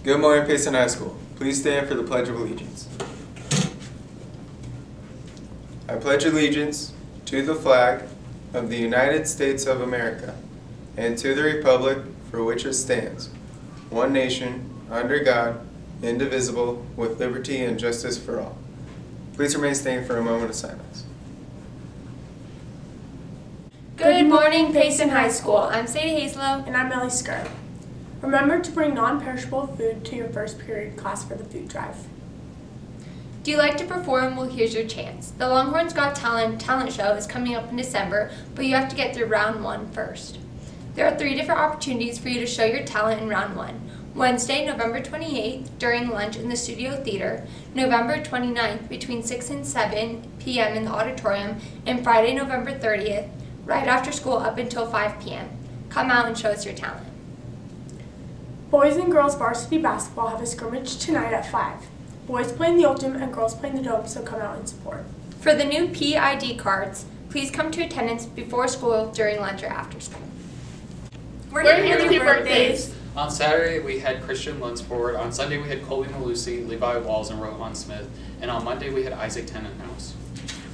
Good morning, Payson High School. Please stand for the Pledge of Allegiance. I pledge allegiance to the flag of the United States of America and to the republic for which it stands, one nation, under God, indivisible, with liberty and justice for all. Please remain standing for a moment of silence. Good morning, Payson High School. I'm Sadie Hazlow. And I'm Ellie Skir. Remember to bring non-perishable food to your first period class for the food drive. Do you like to perform? Well, here's your chance. The Longhorns Got talent show is coming up in December, but you have to get through round 1 first. There are 3 different opportunities for you to show your talent in round 1. Wednesday, November 28th, during lunch in the Studio Theater, November 29th, between 6 and 7 p.m. in the auditorium, and Friday, November 30th, right after school up until 5 p.m. Come out and show us your talent. Boys and girls varsity basketball have a scrimmage tonight at 5. Boys play in the Ultim and girls play in the Dome, so come out and support. For the new PID cards, please come to attendance before school, during lunch, or after school. We're here with your birthdays. On Saturday, we had Christian Lunsford. On Sunday, we had Colby Malusi, Levi Walls, and Rohan Smith. And on Monday, we had Isaac Tenenhouse.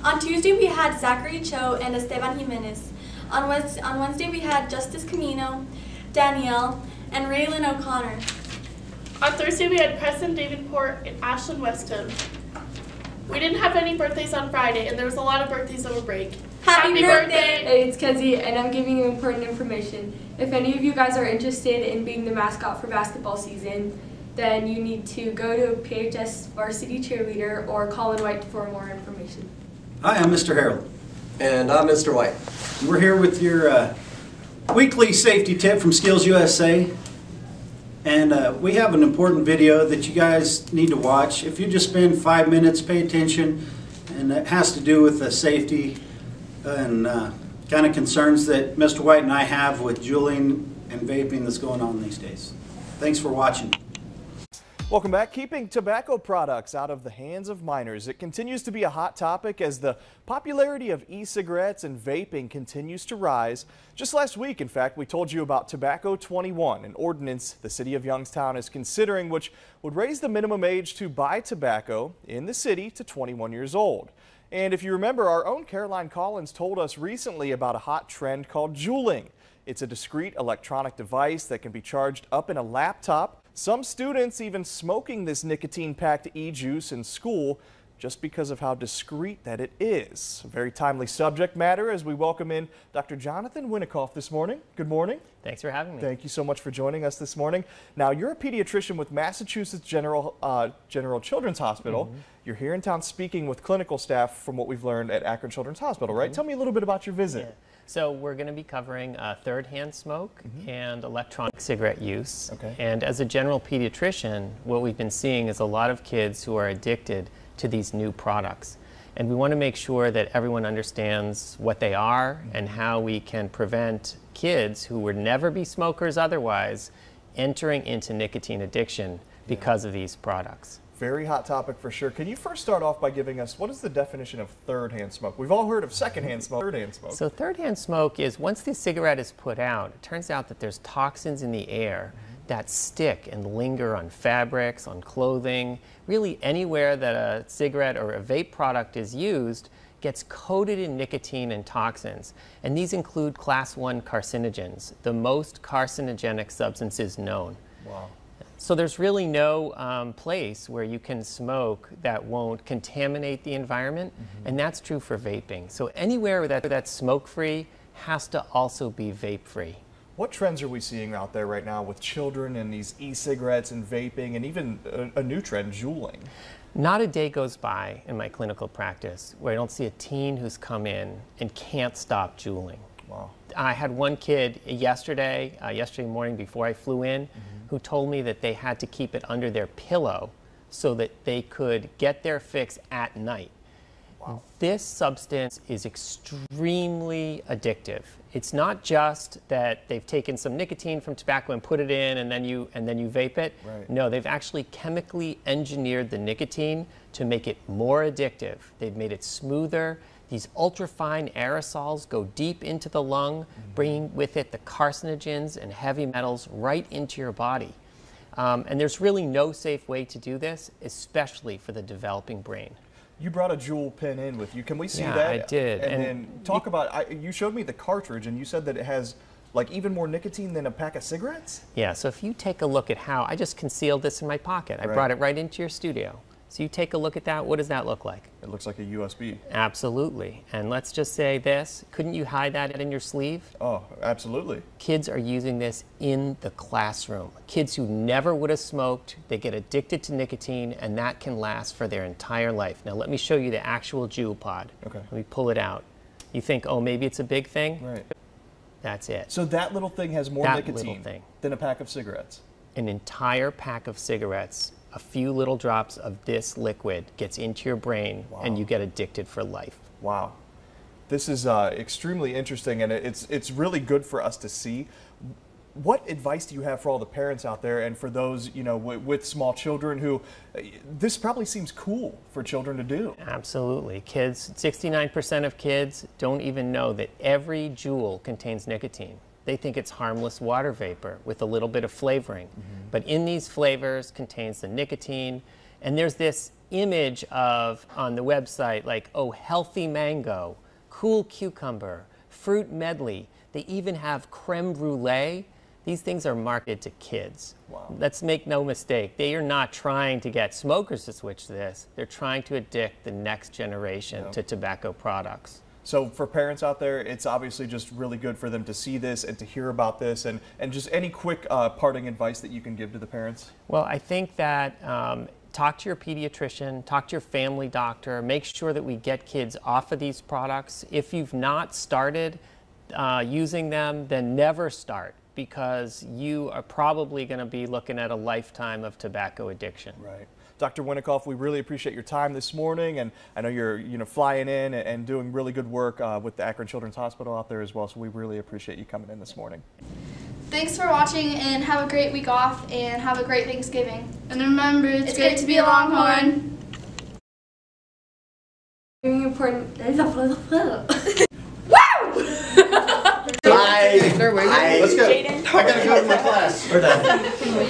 On Tuesday, we had Zachary Cho and Esteban Jimenez. On Wednesday, we had Justice Camino, Danielle, and Raylan O'Connor. On Thursday, we had Preston Davenport and Ashlyn Westham. We didn't have any birthdays on Friday, and there was a lot of birthdays over break. Happy birthday! Hey, it's Kenzie, and I'm giving you important information. If any of you guys are interested in being the mascot for basketball season, then you need to go to PHS Varsity Cheerleader or Colin White for more information. Hi, I'm Mr. Harold. And I'm Mr. White. We're here with your weekly safety tip from Skills USA. And we have an important video that you guys need to watch. If you just spend 5 minutes, pay attention, and it has to do with the safety and kind of concerns that Mr. White and I have with juuling and vaping that's going on these days. Thanks for watching. Welcome back. Keeping tobacco products out of the hands of minors. It continues to be a hot topic as the popularity of e-cigarettes and vaping continues to rise. Just last week, in fact, we told you about Tobacco 21, an ordinance the city of Youngstown is considering, which would raise the minimum age to buy tobacco in the city to 21 years old. And if you remember, our own Caroline Collins told us recently about a hot trend called juuling. It's a discrete electronic device that can be charged up in a laptop. Some students even smoking this nicotine-packed e-juice in school just because of how discreet that it is. A very timely subject matter as we welcome in Dr. Jonathan Winikoff this morning. Good morning. Thanks for having me. Thank you so much for joining us this morning. Now, you're a pediatrician with Massachusetts General Children's Hospital. Mm-hmm. You're here in town speaking with clinical staff from what we've learned at Akron Children's Hospital, right? Mm-hmm. Tell me a little bit about your visit. Yeah. So we're going to be covering third-hand smoke and electronic cigarette use. Okay. And as a general pediatrician, what we've been seeing is a lot of kids who are addicted to these new products. And we want to make sure that everyone understands what they are and how we can prevent kids who would never be smokers otherwise entering into nicotine addiction because of these products. Very hot topic for sure. Can you first start off by giving us what is the definition of third-hand smoke? We've all heard of second-hand smoke, third-hand smoke. So third-hand smoke is once the cigarette is put out, it turns out that there's toxins in the air that stick and linger on fabrics, on clothing, really anywhere that a cigarette or a vape product is used gets coated in nicotine and toxins. And these include class 1 carcinogens, the most carcinogenic substances known. Wow. So there's really no place where you can smoke that won't contaminate the environment, and that's true for vaping. So anywhere that's smoke-free has to also be vape-free. What trends are we seeing out there right now with children and these e-cigarettes and vaping and even a new trend, juuling? Not a day goes by in my clinical practice where I don't see a teen who's come in and can't stop juuling. Wow. I had one kid yesterday morning before I flew in, who told me that they had to keep it under their pillow so that they could get their fix at night. Wow. This substance is extremely addictive. It's not just that they've taken some nicotine from tobacco and put it in and then you vape it. Right. No, they've actually chemically engineered the nicotine to make it more addictive. They've made it smoother. These ultrafine aerosols go deep into the lung, bringing with it the carcinogens and heavy metals right into your body. And there's really no safe way to do this, especially for the developing brain. You brought a Juul pen in with you. Can we see Yeah, that? I did. And then talk about, you showed me the cartridge and you said that it has like even more nicotine than a pack of cigarettes? Yeah, so if you take a look at how, I just concealed this in my pocket. I Right. brought it right into your studio. So you take a look at that, what does that look like? It looks like a USB. Absolutely. And let's just say this, couldn't you hide that in your sleeve? Oh, absolutely. Kids are using this in the classroom. Kids who never would have smoked, they get addicted to nicotine, and that can last for their entire life. Now let me show you the actual Juul pod. Okay. Let me pull it out. You think, oh, maybe it's a big thing? Right. That's it. So that little thing has more That nicotine little thing. than a pack of cigarettes. An entire pack of cigarettes, a few little drops of this liquid gets into your brain, and you get addicted for life. Wow. This is extremely interesting, and it's really good for us to see. What advice do you have for all the parents out there and for those, you know, with small children who, this probably seems cool for children to do? Absolutely. Kids, 69% of kids don't even know that every Juul contains nicotine. They think it's harmless water vapor with a little bit of flavoring. But in these flavors contains the nicotine. And there's this image of, on the website, like, oh, healthy mango, cool cucumber, fruit medley. They even have creme brulee. These things are marketed to kids. Wow. Let's make no mistake. They are not trying to get smokers to switch to this. They're trying to addict the next generation to tobacco products. So for parents out there, it's obviously just really good for them to see this and to hear about this, and just any quick parting advice that you can give to the parents? Well, I think that talk to your pediatrician, talk to your family doctor, make sure that we get kids off of these products. If you've not started using them, then never start, because you are probably going to be looking at a lifetime of tobacco addiction. Right. Dr. Winnikoff, we really appreciate your time this morning, and I know you're flying in and doing really good work with the Akron Children's Hospital out there as well, so we really appreciate you coming in this morning. Thanks for watching, and have a great week off, and have a great Thanksgiving. And remember, it's great to be a Longhorn. Very important. Let's go. I gotta go to my class. We're done.